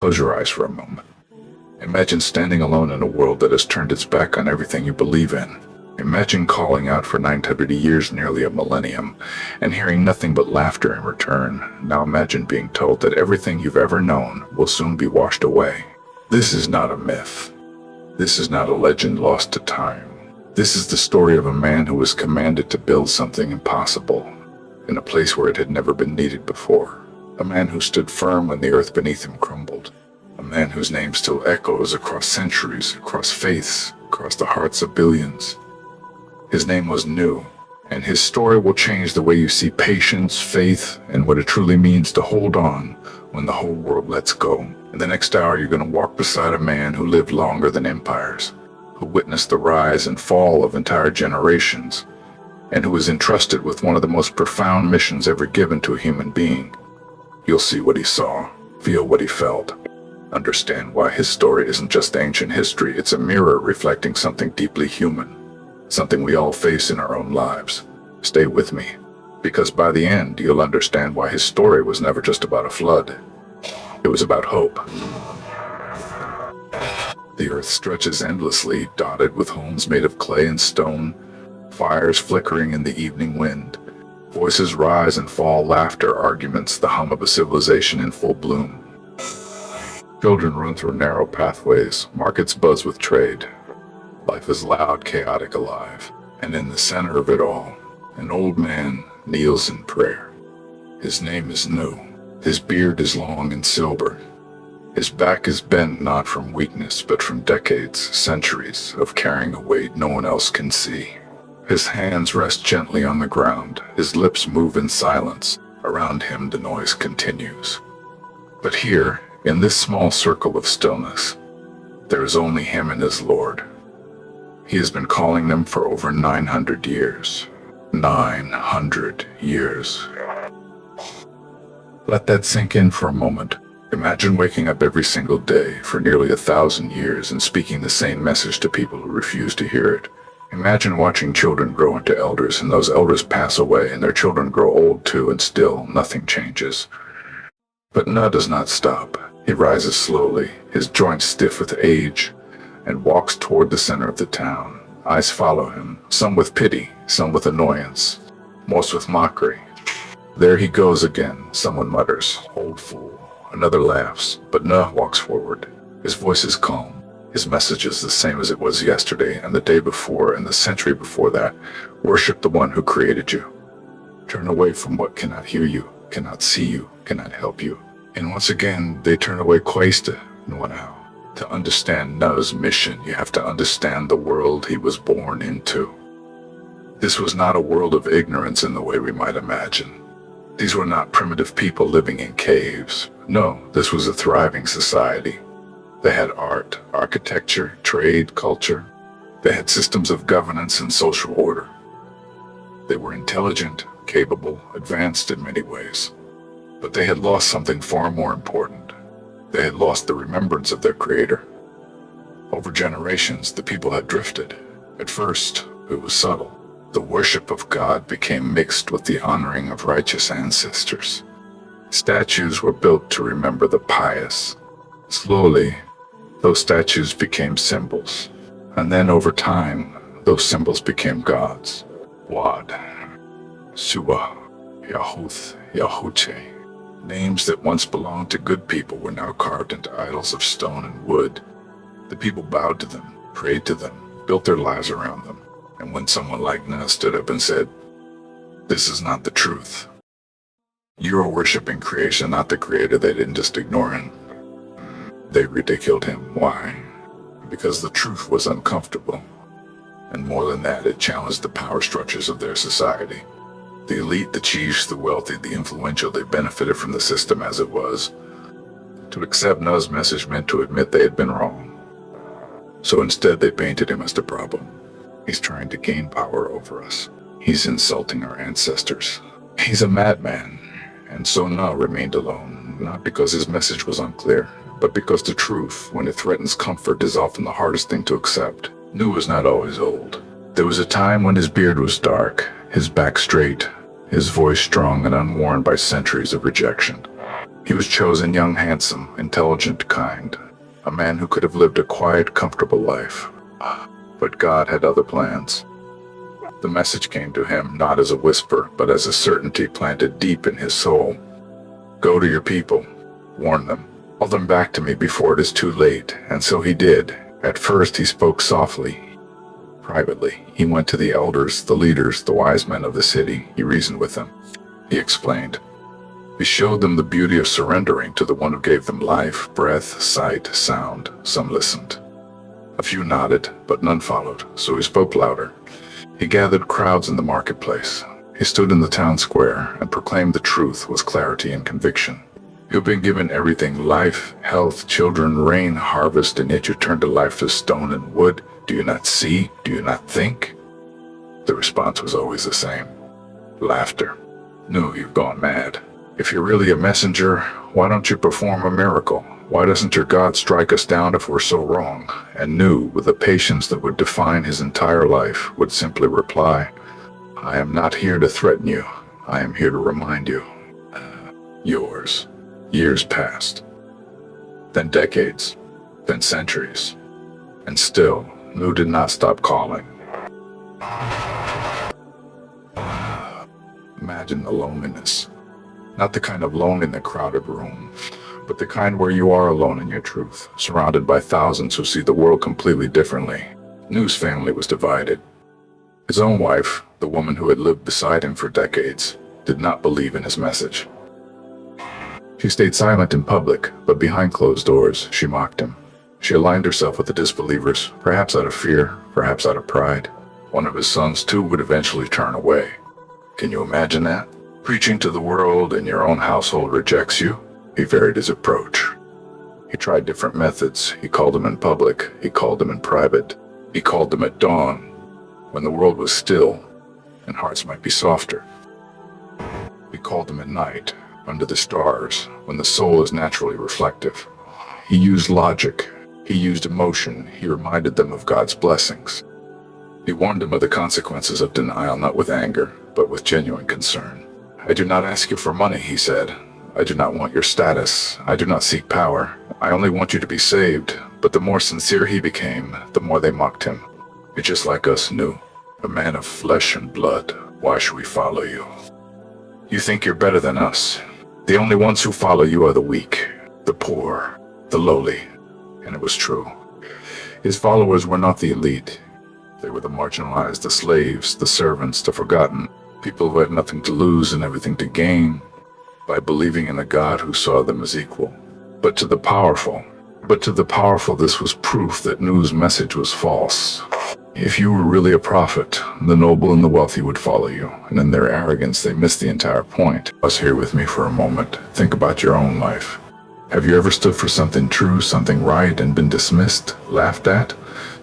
Close your eyes for a moment. Imagine standing alone in a world that has turned its back on everything you believe in. Imagine calling out for 900 years, nearly a millennium, and hearing nothing but laughter in return. Now imagine being told that everything you've ever known will soon be washed away. This is not a myth. This is not a legend lost to time. This is the story of a man who was commanded to build something impossible in a place where it had never been needed before. A man who stood firm when the earth beneath him crumbled. A man whose name still echoes across centuries, across faiths, across the hearts of billions. His name was Nuh, and his story will change the way you see patience, faith, and what it truly means to hold on when the whole world lets go. In the next hour, you're going to walk beside a man who lived longer than empires, who witnessed the rise and fall of entire generations, and who was entrusted with one of the most profound missions ever given to a human being. You'll see what he saw, feel what he felt, understand why his story isn't just ancient history, it's a mirror reflecting something deeply human, something we all face in our own lives. Stay with me, because by the end, you'll understand why his story was never just about a flood. It was about hope. The earth stretches endlessly, dotted with homes made of clay and stone, fires flickering in the evening wind. Voices rise and fall, laughter, arguments, the hum of a civilization in full bloom. Children run through narrow pathways, markets buzz with trade. Life is loud, chaotic, alive. And in the center of it all, an old man kneels in prayer. His name is Nuh. His beard is long and silver. His back is bent not from weakness, but from decades, centuries of carrying a weight no one else can see. His hands rest gently on the ground. His lips move in silence. Around him, the noise continues. But here, in this small circle of stillness, there is only him and his Lord. He has been calling them for over 900 years. 900 years. Let that sink in for a moment. Imagine waking up every single day for nearly 1,000 years and speaking the same message to people who refuse to hear it. Imagine watching children grow into elders, and those elders pass away, and their children grow old too, and still nothing changes. But Nuh does not stop. He rises slowly, his joints stiff with age, and walks toward the center of the town. Eyes follow him, some with pity, some with annoyance, most with mockery. There he goes again, someone mutters, "Old fool." Another laughs, but Nuh walks forward. His voice is calm. His message is the same as it was yesterday and the day before and the century before that. Worship the one who created you. Turn away from what cannot hear you, cannot see you, cannot help you. And once again, they turn away quaista, Nuanao. To understand Nuh's mission, you have to understand the world he was born into. This was not a world of ignorance in the way we might imagine. These were not primitive people living in caves. No, this was a thriving society. They had art, architecture, trade, culture. They had systems of governance and social order. They were intelligent, capable, advanced in many ways. But they had lost something far more important. They had lost the remembrance of their creator. Over generations, the people had drifted. At first, it was subtle. The worship of God became mixed with the honoring of righteous ancestors. Statues were built to remember the pious. Slowly, those statues became symbols. And then over time, those symbols became gods. Wad, Suwa, Yahuth, Yahuche. Names that once belonged to good people were now carved into idols of stone and wood. The people bowed to them, prayed to them, built their lives around them. And when someone like Nuh stood up and said, "This is not the truth. You are worshiping creation, not the creator," they didn't just ignore him. They ridiculed him. Why? Because the truth was uncomfortable. And more than that, it challenged the power structures of their society. The elite, the chiefs, the wealthy, the influential, they benefited from the system as it was. To accept Nuh's message meant to admit they had been wrong. So instead, they painted him as the problem. He's trying to gain power over us. He's insulting our ancestors. He's a madman. And so Nuh remained alone, not because his message was unclear, but because the truth, when it threatens comfort, is often the hardest thing to accept. Nuh was not always old. There was a time when his beard was dark, his back straight, his voice strong and unworn by centuries of rejection. He was chosen young, handsome, intelligent, kind, a man who could have lived a quiet, comfortable life. But God had other plans. The message came to him not as a whisper, but as a certainty planted deep in his soul. Go to your people, warn them, call them back to me before it is too late. And so he did. At first he spoke softly, privately. He went to the elders, the leaders, the wise men of the city. He reasoned with them. He explained. He showed them the beauty of surrendering to the one who gave them life, breath, sight, sound. Some listened. A few nodded, but none followed, so he spoke louder. He gathered crowds in the marketplace. He stood in the town square and proclaimed the truth with clarity and conviction. You've been given everything: life, health, children, rain, harvest, and yet you turn to life as stone and wood. Do you not see? Do you not think? The response was always the same. Laughter. No, you've gone mad. If you're really a messenger, why don't you perform a miracle? Why doesn't your God strike us down if we're so wrong? And Nuh, with a patience that would define his entire life, would simply reply, I am not here to threaten you. I am here to remind you. Yours. Years passed. Then decades. Then centuries. And still, Nuh did not stop calling. Imagine the loneliness. Not the kind of lonely in the crowded room, but the kind where you are alone in your truth, surrounded by thousands who see the world completely differently. Nuh's family was divided. His own wife, the woman who had lived beside him for decades, did not believe in his message. She stayed silent in public, but behind closed doors, she mocked him. She aligned herself with the disbelievers, perhaps out of fear, perhaps out of pride. One of his sons, too, would eventually turn away. Can you imagine that? Preaching to the world and your own household rejects you? He varied his approach. He tried different methods. He called them in public. He called them in private. He called them at dawn, when the world was still and hearts might be softer. He called them at night, under the stars, when the soul is naturally reflective. He used logic. He used emotion. He reminded them of God's blessings. He warned them of the consequences of denial, not with anger, but with genuine concern. I do not ask you for money, he said. I do not want your status. I do not seek power. I only want you to be saved. But the more sincere he became, the more they mocked him. You're just like us, Nuh, a man of flesh and blood. Why should we follow you? You think you're better than us. The only ones who follow you are the weak, the poor, the lowly. And it was true. His followers were not the elite. They were the marginalized, the slaves, the servants, the forgotten, people who had nothing to lose and everything to gain by believing in a God who saw them as equal. But to the powerful, this was proof that Nuh's message was false. If you were really a prophet, the noble and the wealthy would follow you, and in their arrogance they missed the entire point. Pause here with me for a moment. Think about your own life. Have you ever stood for something true, something right, and been dismissed, laughed at,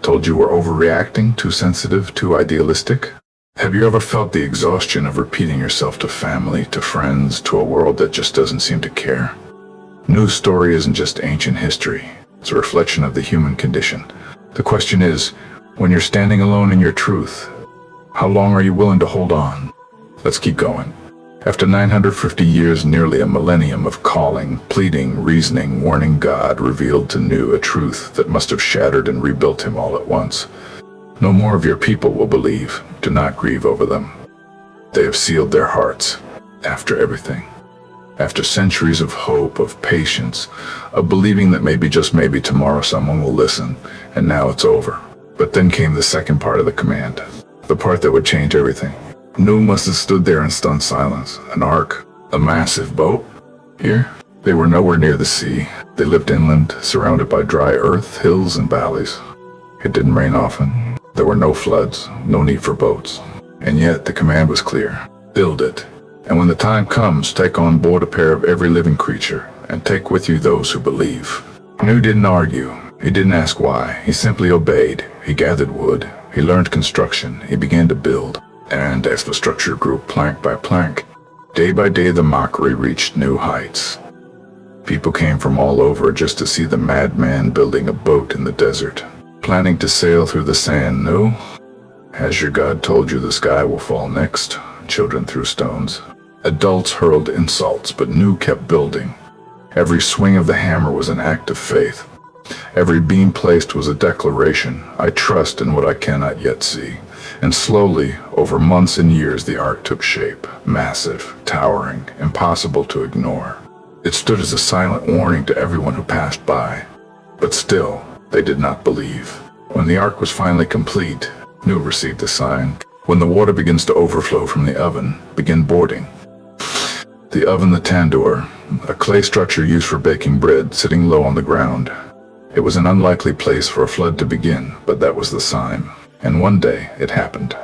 told you were overreacting, too sensitive, too idealistic? Have you ever felt the exhaustion of repeating yourself to family, to friends, to a world that just doesn't seem to care? Nuh's story isn't just ancient history. It's a reflection of the human condition. The question is, when you're standing alone in your truth, how long are you willing to hold on? Let's keep going. After 950 years, nearly a millennium of calling, pleading, reasoning, warning, God revealed to Nuh a truth that must have shattered and rebuilt him all at once. No more of your people will believe. Do not grieve over them. They have sealed their hearts. After everything. After centuries of hope, of patience, of believing that maybe, just maybe, tomorrow someone will listen, and now it's over. But then came the second part of the command. The part that would change everything. Nuh must have stood there in stunned silence. An ark, a massive boat. Here, they were nowhere near the sea. They lived inland, surrounded by dry earth, hills, and valleys. It didn't rain often. There were no floods, no need for boats. And yet the command was clear. Build it. And when the time comes, take on board a pair of every living creature, and take with you those who believe. Nuh didn't argue. He didn't ask why. He simply obeyed. He gathered wood. He learned construction. He began to build. And as the structure grew plank by plank, day by day the mockery reached new heights. People came from all over just to see the madman building a boat in the desert, planning to sail through the sand. Nuh, has your God told you the sky will fall next? Children threw stones. Adults hurled insults, but Nuh kept building. Every swing of the hammer was an act of faith. Every beam placed was a declaration, I trust in what I cannot yet see. And slowly, over months and years, the ark took shape, massive, towering, impossible to ignore. It stood as a silent warning to everyone who passed by. But still, they did not believe. When the ark was finally complete, Nuh received a sign. When the water begins to overflow from the oven, begin boarding. The oven, the tandoor, a clay structure used for baking bread, sitting low on the ground. It was an unlikely place for a flood to begin, but that was the sign. And one day, it happened.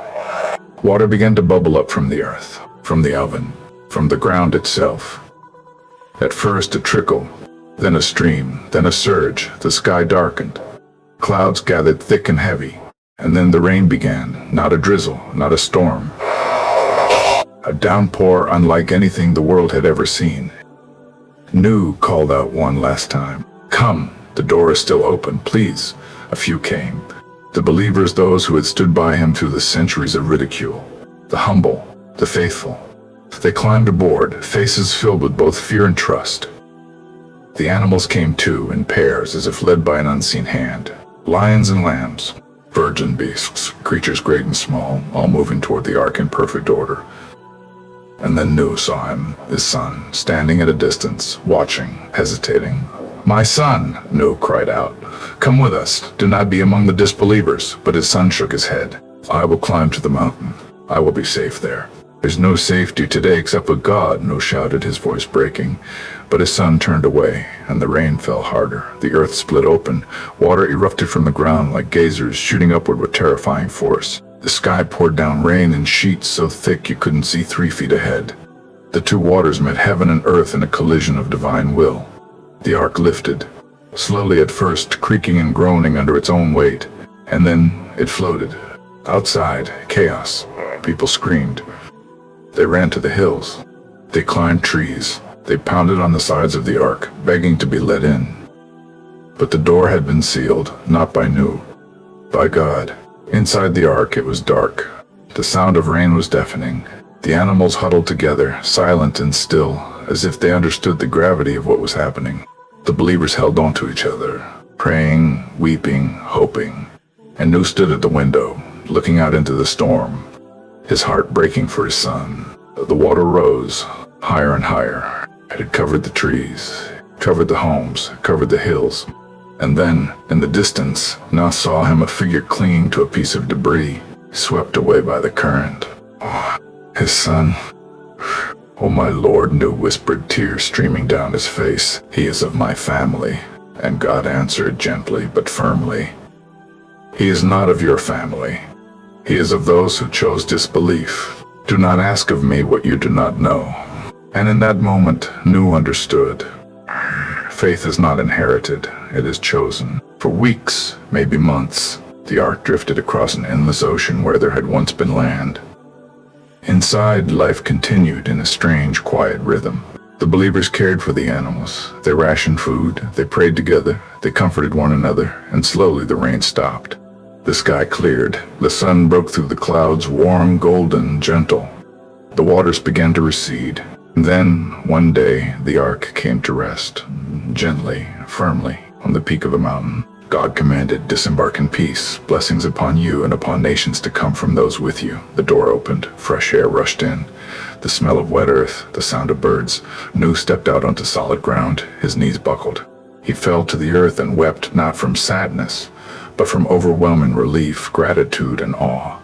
Water began to bubble up from the earth, from the oven, from the ground itself. At first a trickle, then a stream, then a surge. The sky darkened. Clouds gathered thick and heavy, and then the rain began. Not a drizzle, not a storm. A downpour unlike anything the world had ever seen. Nuh called out one last time. Come, the door is still open, please. A few came. The believers, those who had stood by him through the centuries of ridicule. The humble, the faithful. They climbed aboard, faces filled with both fear and trust. The animals came too, in pairs, as if led by an unseen hand. Lions and lambs, birds and beasts, creatures great and small, all moving toward the ark in perfect order. And then Nuh saw him, his son, standing at a distance, watching, hesitating. My son, Nuh cried out, come with us, do not be among the disbelievers. But his son shook his head. I will climb to the mountain. I will be safe there. There's no safety today except with God, Nuh shouted, his voice breaking. But his son turned away, and the rain fell harder. The earth split open. Water erupted from the ground like geysers, shooting upward with terrifying force. The sky poured down rain in sheets so thick you couldn't see 3 feet ahead. The two waters met heaven and earth in a collision of divine will. The ark lifted, slowly at first, creaking and groaning under its own weight, and then it floated. Outside, chaos. People screamed. They ran to the hills. They climbed trees. They pounded on the sides of the ark, begging to be let in. But the door had been sealed, not by Nuh, by God. Inside the ark it was dark. The sound of rain was deafening. The animals huddled together, silent and still, as if they understood the gravity of what was happening. The believers held on to each other, praying, weeping, hoping. And Nuh stood at the window, looking out into the storm, his heart breaking for his son. The water rose, higher and higher. It had covered the trees, covered the homes, covered the hills. And then, in the distance, Nuh saw him, a figure clinging to a piece of debris, swept away by the current. Oh, his son. Oh, my Lord, Nuh whispered, tears streaming down his face. He is of my family. And God answered gently but firmly. He is not of your family. He is of those who chose disbelief. Do not ask of me what you do not know. And in that moment, Nuh understood. Faith is not inherited, it is chosen. For weeks, maybe months, the ark drifted across an endless ocean where there had once been land. Inside, life continued in a strange, quiet rhythm. The believers cared for the animals. They rationed food, they prayed together, they comforted one another, and slowly the rain stopped. The sky cleared. The sun broke through the clouds, warm, golden, gentle. The waters began to recede. Then, one day, the ark came to rest, gently, firmly, on the peak of a mountain. God commanded, disembark in peace, blessings upon you and upon nations to come from those with you. The door opened, fresh air rushed in, the smell of wet earth, the sound of birds. Nuh stepped out onto solid ground, his knees buckled. He fell to the earth and wept, not from sadness, but from overwhelming relief, gratitude, and awe.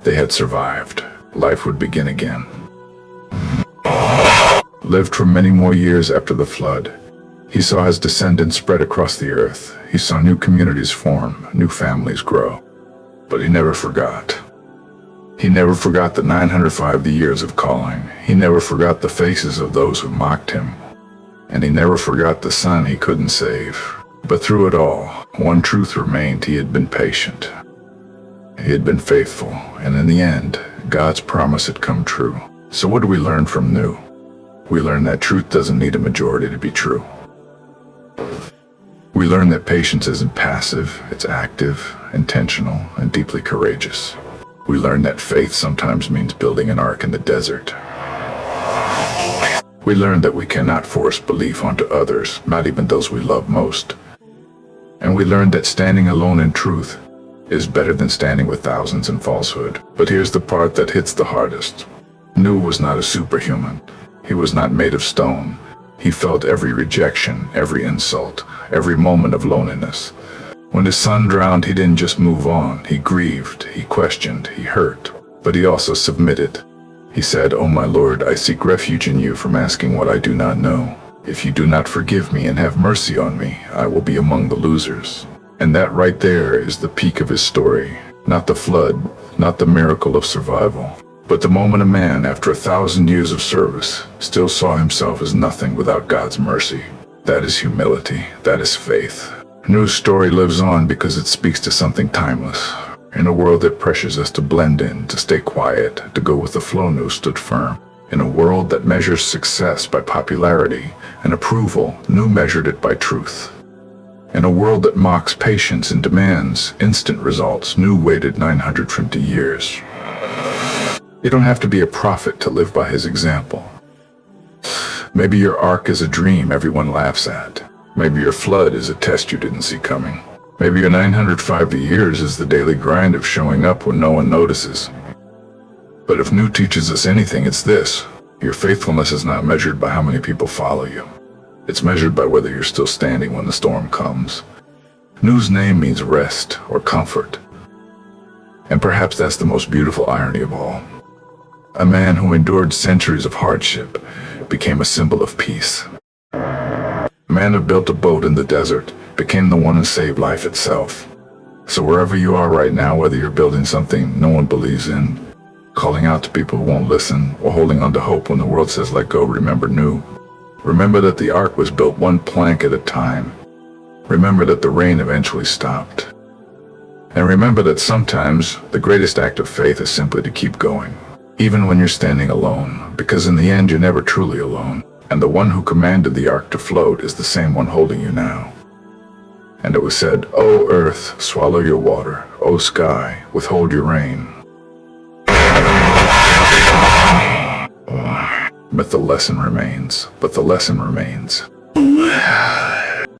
They had survived. Life would begin again. Lived for many more years after the flood. He saw his descendants spread across the earth. He saw new communities form, new families grow. But he never forgot. He never forgot the 905 years of calling. He never forgot the faces of those who mocked him. And he never forgot the son he couldn't save. But through it all, one truth remained: he had been patient. He had been faithful, and in the end, God's promise had come true. So what do we learn from Nuh? We learn that truth doesn't need a majority to be true. We learn that patience isn't passive, it's active, intentional, and deeply courageous. We learn that faith sometimes means building an ark in the desert. We learned that we cannot force belief onto others, not even those we love most. And we learned that standing alone in truth is better than standing with thousands in falsehood. But here's the part that hits the hardest. Nuh was not a superhuman. He was not made of stone. He felt every rejection, every insult, every moment of loneliness. When his son drowned, he didn't just move on. He grieved, he questioned, he hurt, but he also submitted. He said, "O my Lord, I seek refuge in you from asking what I do not know. If you do not forgive me and have mercy on me, I will be among the losers." And that right there is the peak of his story. Not the flood, not the miracle of survival, but the moment a man, after 1,000 years of service, still saw himself as nothing without God's mercy. That is humility. That is faith. Nuh's story lives on because it speaks to something timeless. In a world that pressures us to blend in, to stay quiet, to go with the flow, Nuh stood firm. In a world that measures success by popularity and approval, Nuh measured it by truth. In a world that mocks patience and demands instant results, Nuh waited 950 years. You don't have to be a prophet to live by his example. Maybe your ark is a dream everyone laughs at. Maybe your flood is a test you didn't see coming. Maybe your 950 years is the daily grind of showing up when no one notices. But if Nuh teaches us anything, it's this. Your faithfulness is not measured by how many people follow you. It's measured by whether you're still standing when the storm comes. Nuh's name means rest or comfort. And perhaps that's the most beautiful irony of all. A man who endured centuries of hardship became a symbol of peace. A man who built a boat in the desert became the one who saved life itself. So wherever you are right now, whether you're building something no one believes in, calling out to people who won't listen, or holding on to hope when the world says let go, remember Nuh. Remember that the ark was built one plank at a time. Remember that the rain eventually stopped. And remember that sometimes the greatest act of faith is simply to keep going, even when you're standing alone, because in the end you're never truly alone. And the one who commanded the ark to float is the same one holding you now. And it was said, "O earth, swallow your water. O sky, withhold your rain." But the lesson remains.